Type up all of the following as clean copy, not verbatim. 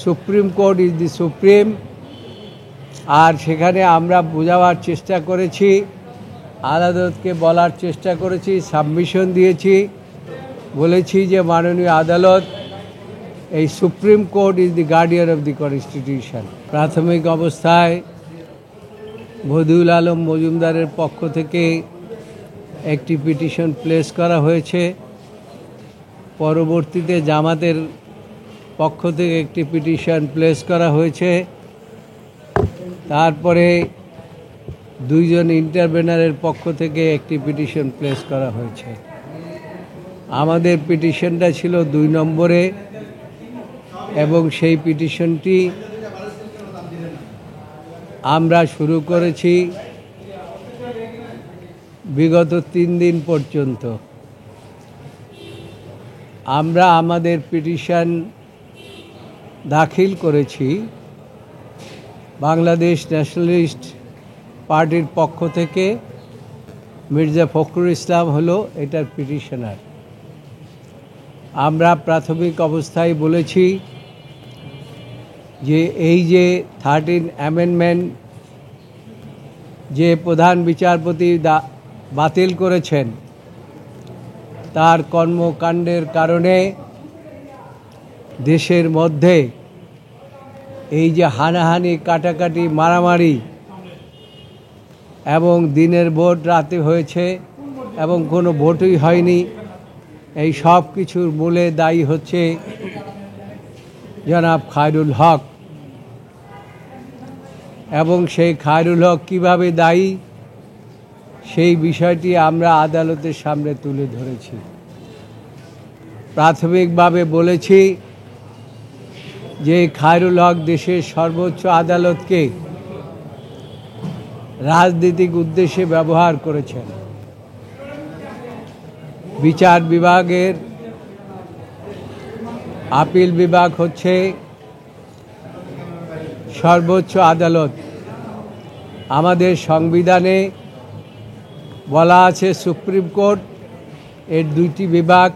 Supreme court is the supreme. আর সেখানে আমরা বোঝাবার চেষ্টা করেছি, আদালতকে বলার চেষ্টা করেছি, সাবমিশন দিয়েছি, বলেছি যে মাননীয় আদালত, এই supreme court is the guardian of the constitution. প্রাথমিক অবস্থায় বদিউল আলম মজুমদারের পক্ষ থেকে একটি পিটিশন প্লেস করা হয়েছে। পরবর্তীতে জামাতের পক্ষ থেকে একটি পিটিশন প্লেস করা হয়েছে। তারপরে দুইজন ইন্টারভেনারের পক্ষ থেকে একটি পিটিশন প্লেস করা হয়েছে। আমাদের পিটিশনটা ছিল 2 নম্বরে এবং সেই পিটিশনটি আমরা শুরু করেছি বিগত 3 দিন পর্যন্ত। আমরা আমাদের পিটিশন দাখিল করেছি বাংলাদেশ ন্যাশনালিস্ট পার্টির পক্ষ থেকে। মির্জা ফখরুল ইসলাম হলো এটার পিটিশনার। আমরা প্রাথমিক অবস্থায় বলেছি যে এই যে 13 অ্যামেন্ডমেন্ট যে প্রধান বিচারপতি বাতিল করেছেন, তার কর্মকাণ্ডের কারণে দেশের মধ্যে এই যে হানাহানি, কাটাকাটি, মারামারি এবং দিনের ভোট রাতে হয়েছে এবং কোনো ভোটই হয়নি, এই সব কিছুর মূলে দায়ী হচ্ছে জনাব খায়রুল হক। এবং সেই খায়রুল হক কীভাবে দায়ী, সেই বিষয়টি আমরা আদালতের সামনে তুলে ধরেছি। প্রাথমিকভাবে বলেছি যে খায়রুল হক দেশের সর্বোচ্চ আদালতকে রাজনৈতিক উদ্দেশ্যে ব্যবহার করেছেন। বিচার বিভাগের আপিল বিভাগ হচ্ছে সর্বোচ্চ আদালত। আমাদের সংবিধানে বলা আছে সুপ্রিম কোর্ট এর 2টি বিভাগ,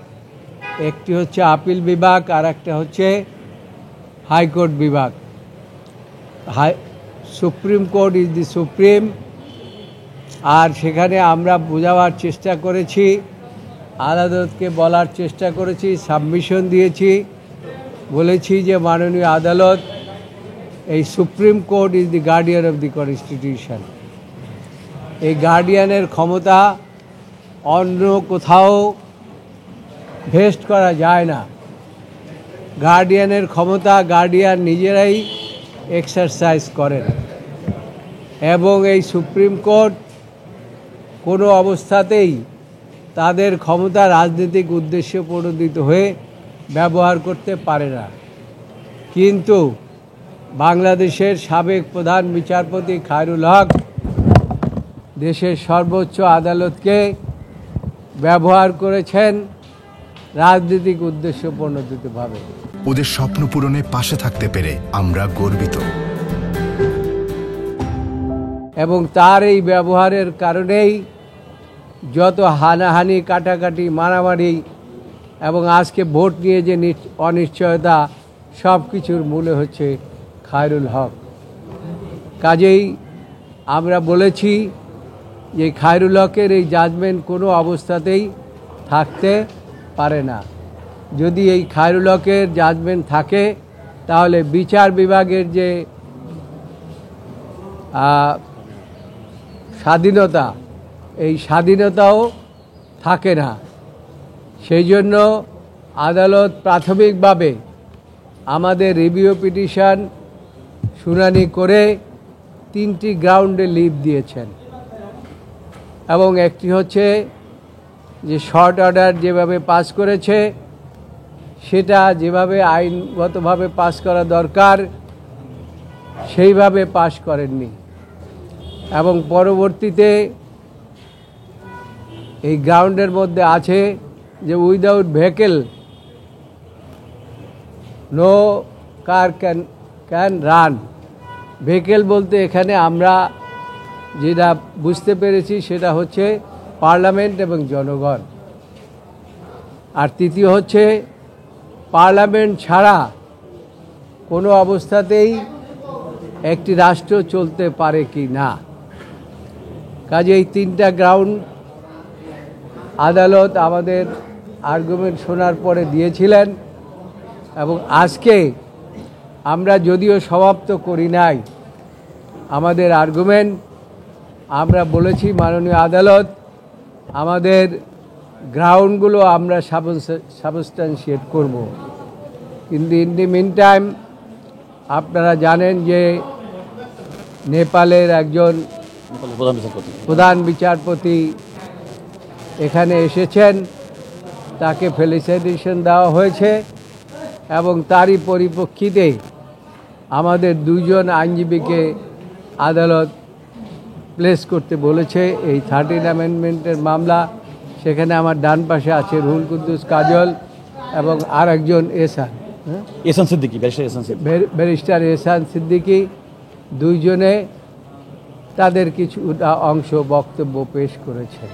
একটি হচ্ছে আপিল বিভাগ আর একটা হচ্ছে হাইকোর্ট বিভাগ। Supreme court is the supreme. আর সেখানে আমরা বোঝাবার চেষ্টা করেছি, আদালতকে বলার চেষ্টা করেছি, সাবমিশন দিয়েছি, বলেছি যে মাননীয় আদালত, এই supreme court is the guardian of the constitution. এই গার্ডিয়ানের ক্ষমতা অন্য কোথাও ভেস্ট করা যায় না। গার্ডিয়ানের ক্ষমতা গার্ডিয়ান নিজেরাই এক্সারসাইজ করেন এবং এই সুপ্রিম কোর্ট কোনো অবস্থাতেই তাদের ক্ষমতা রাজনৈতিক উদ্দেশ্যে প্রণোদিত হয়ে ব্যবহার করতে পারে না। কিন্তু বাংলাদেশের সাবেক প্রধান বিচারপতি খায়রুল হক দেশের সর্বোচ্চ আদালতকে ব্যবহার করেছেন রাজনৈতিক উদ্দেশ্য প্রণোদিতভাবে। ওদের স্বপ্ন পূরণে পাশে থাকতে পেরে আমরা গর্বিত। এবং তার এই ব্যবহারের কারণেই যত হানাহানি, কাটাকাটি, মারামারি এবং আজকে ভোট নিয়ে যে অনিশ্চয়তা, সব কিছুর মূলে হচ্ছে খায়রুল হক। কাজেই আমরা বলেছি যে খায়রুল হকের এই জাজমেন্ট কোনো অবস্থাতেই থাকতে পারে না। যদি এই খায়রুল হকের জাজমেন্ট থাকে তাহলে বিচার বিভাগের যে স্বাধীনতা, এই স্বাধীনতাও থাকে না। সেই জন্য আদালত প্রাথমিকভাবে আমাদের রিভিউ পিটিশন শুনানি করে 3টি গ্রাউন্ডে লিভ দিয়েছেন। এবং একটি হচ্ছে যে শর্ট অর্ডার যেভাবে পাস করেছে সেটা যেভাবে আইনগতভাবে পাস করা দরকার সেইভাবে পাস করেননি। এবং পরবর্তীতে এই গ্রাউন্ডের মধ্যে আছে যে without vehicle no car can run. Vehicle বলতে এখানে আমরা যেটা বুঝতে পেরেছি সেটা হচ্ছে পার্লামেন্ট এবং জনগণ। আর তৃতীয় হচ্ছে পার্লামেন্ট ছাড়া কোনো অবস্থাতেই একটি রাষ্ট্র চলতে পারে কি না। কাজেই 3টা গ্রাউন্ড আদালত আমাদের আর্গুমেন্ট শোনার পরে দিয়েছিলেন এবং আজকে আমরা যদিও সমাপ্ত করি নাই আমাদের আর্গুমেন্ট, আমরা বলেছি মাননীয় আদালত আমাদের গ্রাউন্ডগুলো আমরা সাবস্টান্সিয়েট করব। কিন্তু ইন দি মিন টাইম আপনারা জানেন যে নেপালের একজন প্রধান বিচারপতি এখানে এসেছেন, তাকে ফেলিসিটেশন দেওয়া হয়েছে এবং তারই পরিপ্রেক্ষিতে আমাদের 2জন আইনজীবীকে আদালত প্লেস করতে বলেছে এই 13 অ্যামেন্ডমেন্টের মামলা। সেখানে আমার ডান পাশে আছে রুহুল কুদ্দুস কাজল এবং আর একজন ব্যারিস্টার এহসান সিদ্দিকী। 2জনে তাদের কিছু অংশ বক্তব্য পেশ করেছেন।